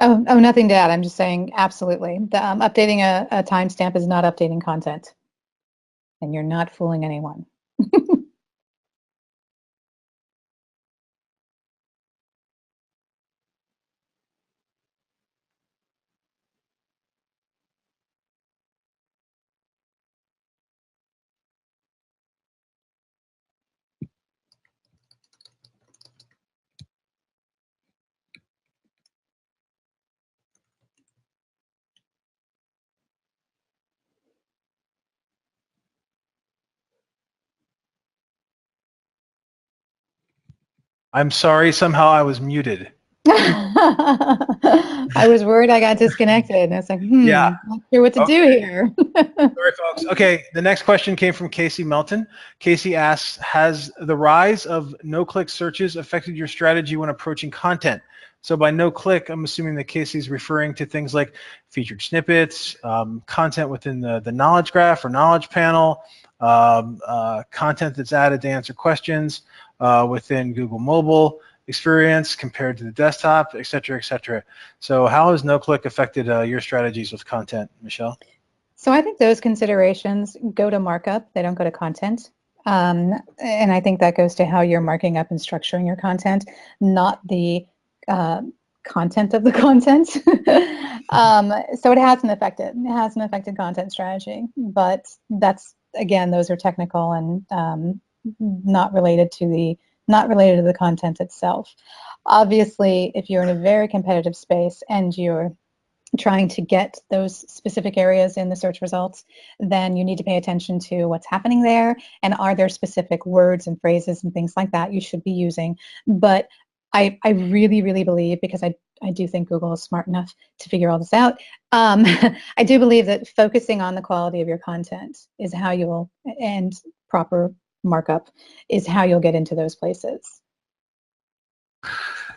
Oh, nothing to add. I'm just saying absolutely. Updating a timestamp is not updating content, and you're not fooling anyone. I'm sorry, somehow I was muted. I was worried I got disconnected, and it's like, Yeah. not sure what to do here. Sorry, folks. Okay, the next question came from Casey Melton. Casey asks, has the rise of no-click searches affected your strategy when approaching content? So by no-click, I'm assuming that Casey's referring to things like featured snippets, content within the knowledge graph or knowledge panel, content that's added to answer questions within Google Mobile experience compared to the desktop, et cetera, et cetera. So how has no-click affected your strategies with content, Michelle? So I think those considerations go to markup. They don't go to content. And I think that goes to how you're marking up and structuring your content, not the content of the content. So it hasn't affected content strategy, but that's, again, those are technical and not related to the content itself. Obviously, if you're in a very competitive space and you're trying to get those specific areas in the search results, then you need to pay attention to what's happening there, and are there specific words and phrases and things like that you should be using. But I really, really believe, because I do think Google is smart enough to figure all this out, I do believe that focusing on the quality of your content is how you'll, and proper markup is how you'll get into those places.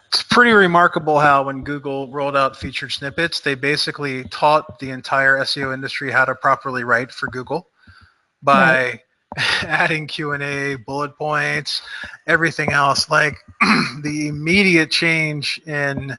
It's pretty remarkable how when Google rolled out featured snippets, they basically taught the entire SEO industry how to properly write for Google. by adding Q&A, bullet points, everything else. Like the immediate change in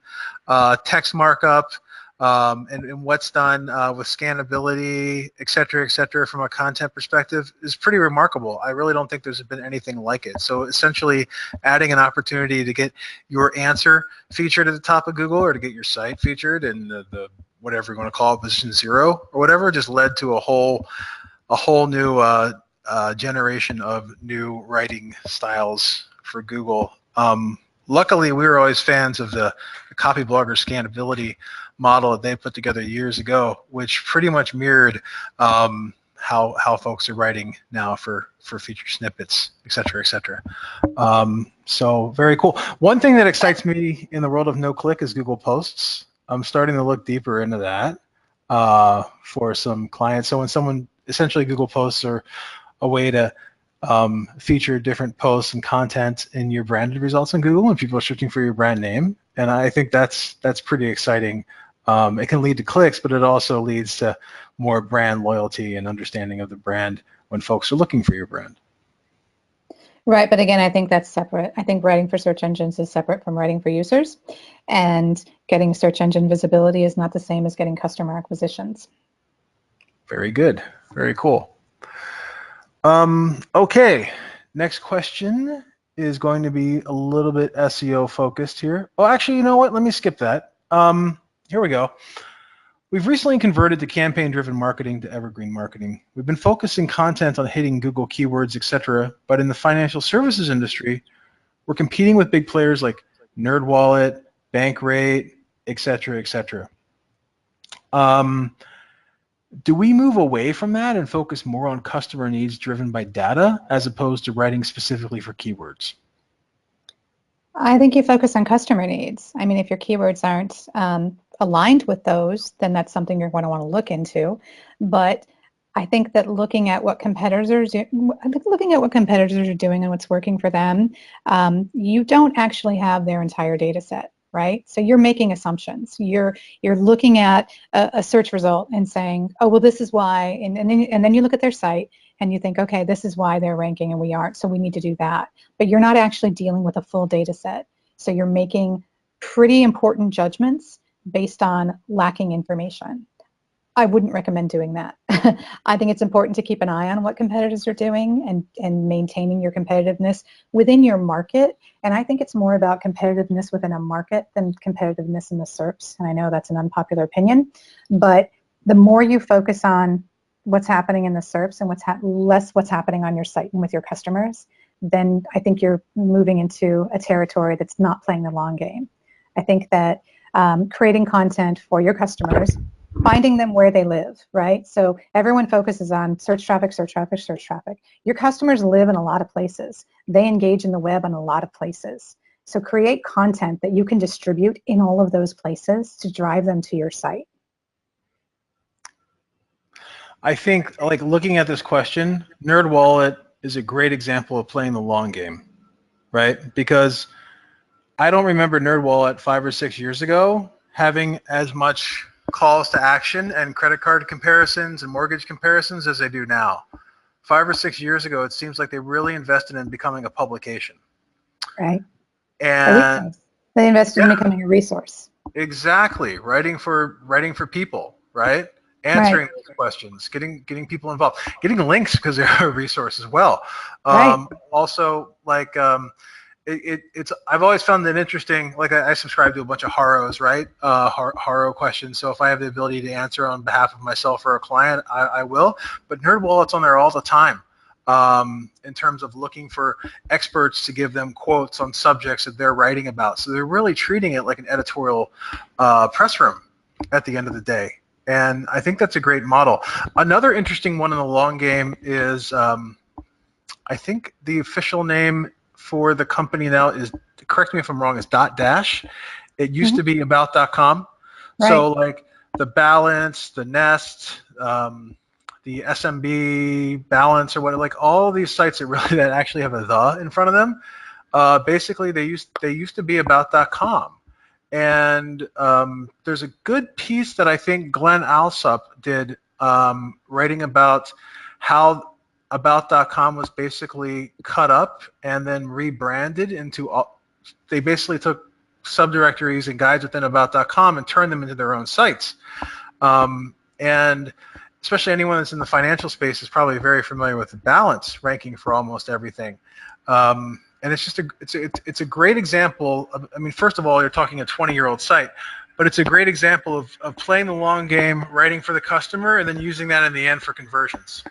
text markup and what's done with scannability, et cetera, from a content perspective is pretty remarkable. I really don't think there's been anything like it. So essentially adding an opportunity to get your answer featured at the top of Google or to get your site featured in the whatever you want to call it, position 0 or whatever, just led to a whole new generation of new writing styles for Google. Luckily, we were always fans of the copy blogger scannability model that they put together years ago, which pretty much mirrored how folks are writing now for feature snippets, et cetera, et cetera. So very cool. One thing that excites me in the world of no-click is Google Posts. I'm starting to look deeper into that for some clients. So when someone, essentially Google Posts are a way to feature different posts and content in your branded results on Google when people are searching for your brand name. And I think that's pretty exciting. It can lead to clicks, but it also leads to more brand loyalty and understanding of the brand when folks are looking for your brand. Right, but again, I think that's separate. I think writing for search engines is separate from writing for users, and getting search engine visibility is not the same as getting customer acquisitions. Very good. Very cool. Okay, next question is going to be a little bit SEO focused here. Oh, actually, you know what? Let me skip that. Here we go. We've recently converted to campaign-driven marketing to evergreen marketing. We've been focusing content on hitting Google keywords, etc. But in the financial services industry, we're competing with big players like NerdWallet, Bankrate, etc., etc. Do we move away from that and focus more on customer needs driven by data as opposed to writing specifically for keywords? I think you focus on customer needs. I mean, if your keywords aren't aligned with those, then that's something you're going to want to look into. But I think that looking at what competitors are doing and what's working for them, you don't actually have their entire data set, right? So you're making assumptions. You're looking at a search result and saying, oh, well, this is why, and then you look at their site and you think, okay, this is why they're ranking and we aren't, so we need to do that. But you're not actually dealing with a full data set. So you're making pretty important judgments based on lacking information. I wouldn't recommend doing that. I think it's important to keep an eye on what competitors are doing and maintaining your competitiveness within your market. And I think it's more about competitiveness within a market than competitiveness in the SERPs. And I know that's an unpopular opinion, but the more you focus on what's happening in the SERPs and less what's happening on your site and with your customers, then I think you're moving into a territory that's not playing the long game. I think that creating content for your customers, finding them where they live, right? So everyone focuses on search traffic, search traffic, search traffic. Your customers live in a lot of places. They engage in the web in a lot of places. So create content that you can distribute in all of those places to drive them to your site. I think, like, looking at this question, NerdWallet is a great example of playing the long game, right? Because I don't remember NerdWallet 5 or 6 years ago having as much calls to action and credit card comparisons and mortgage comparisons as they do now. 5 or 6 years ago, it seems like they really invested in becoming a publication. Right. And they invested in becoming a resource. Exactly. Writing for people, right? Answering those questions, getting people involved, getting links because they're a resource as well. Also, like, it's I've always found it interesting. Like, I subscribe to a bunch of HAROs, right? HARO questions. So if I have the ability to answer on behalf of myself or a client, I will. But NerdWallet's on there all the time in terms of looking for experts to give them quotes on subjects that they're writing about. So they're really treating it like an editorial press room at the end of the day. And I think that's a great model. Another interesting one in the long game is, I think the official name for the company now is, correct me if I'm wrong, is .dash. It used to be about.com. Right. So like the Balance, the Nest, the SMB Balance, or what, like all of these sites that actually have a the in front of them, basically they used to be about.com. And there's a good piece that I think Glenn Alsop did writing about how About.com was basically cut up and then rebranded into they basically took subdirectories and guides within About.com and turned them into their own sites. And especially anyone that's in the financial space is probably very familiar with the balance ranking for almost everything. And it's just it's a great example of, I mean, first of all, you're talking a 20-year-old site, but it's a great example of playing the long game, writing for the customer, and then using that in the end for conversions.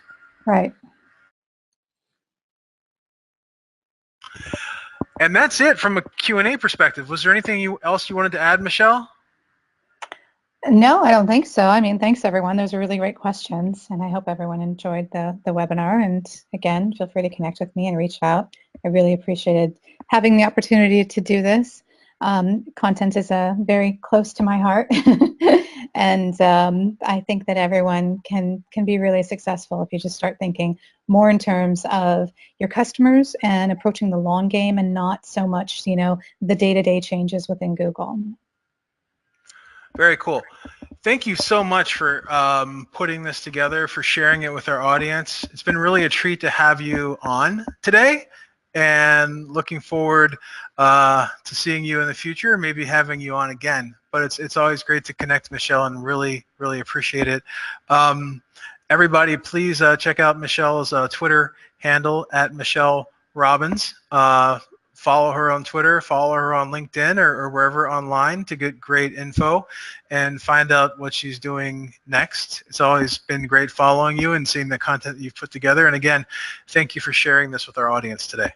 Right. And that's it from a Q&A perspective. Was there anything else you wanted to add, Michelle? No, I don't think so. I mean, thanks everyone. Those are really great questions, and I hope everyone enjoyed the webinar. And again, feel free to connect with me and reach out. I really appreciated having the opportunity to do this. Content is very close to my heart, and I think that everyone can be really successful if you just start thinking more in terms of your customers and approaching the long game, and not so much, you know, the day-to-day changes within Google. Very cool. Thank you so much for putting this together, for sharing it with our audience. It's been really a treat to have you on today, and looking forward to seeing you in the future, maybe having you on again. But it's always great to connect, Michelle, and really appreciate it. Everybody, please check out Michelle's Twitter handle at Michelle Robbins. Follow her on Twitter, follow her on LinkedIn or wherever online to get great info and find out what she's doing next. It's always been great following you and seeing the content that you've put together. And again, thank you for sharing this with our audience today.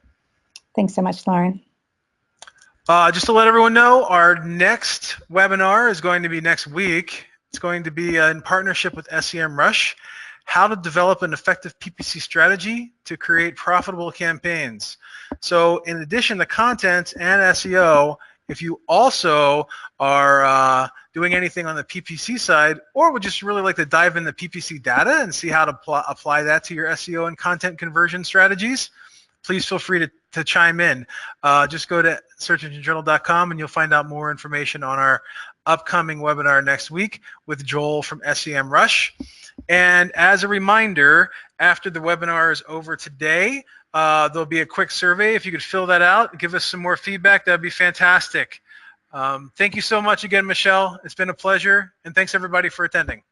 Thanks so much, Lauren. Just to let everyone know, our next webinar is going to be next week. It's going to be in partnership with SEMrush, how to develop an effective PPC strategy to create profitable campaigns. So in addition to content and SEO, if you also are doing anything on the PPC side, or would just really like to dive into PPC data and see how to apply that to your SEO and content conversion strategies, please feel free to chime in. Just go to searchenginejournal.com and you'll find out more information on our upcoming webinar next week with Joel from SEMrush. And as a reminder, after the webinar is over today, there'll be a quick survey. If you could fill that out, give us some more feedback, that'd be fantastic. Thank you so much again, Michelle. It's been a pleasure, and thanks everybody for attending.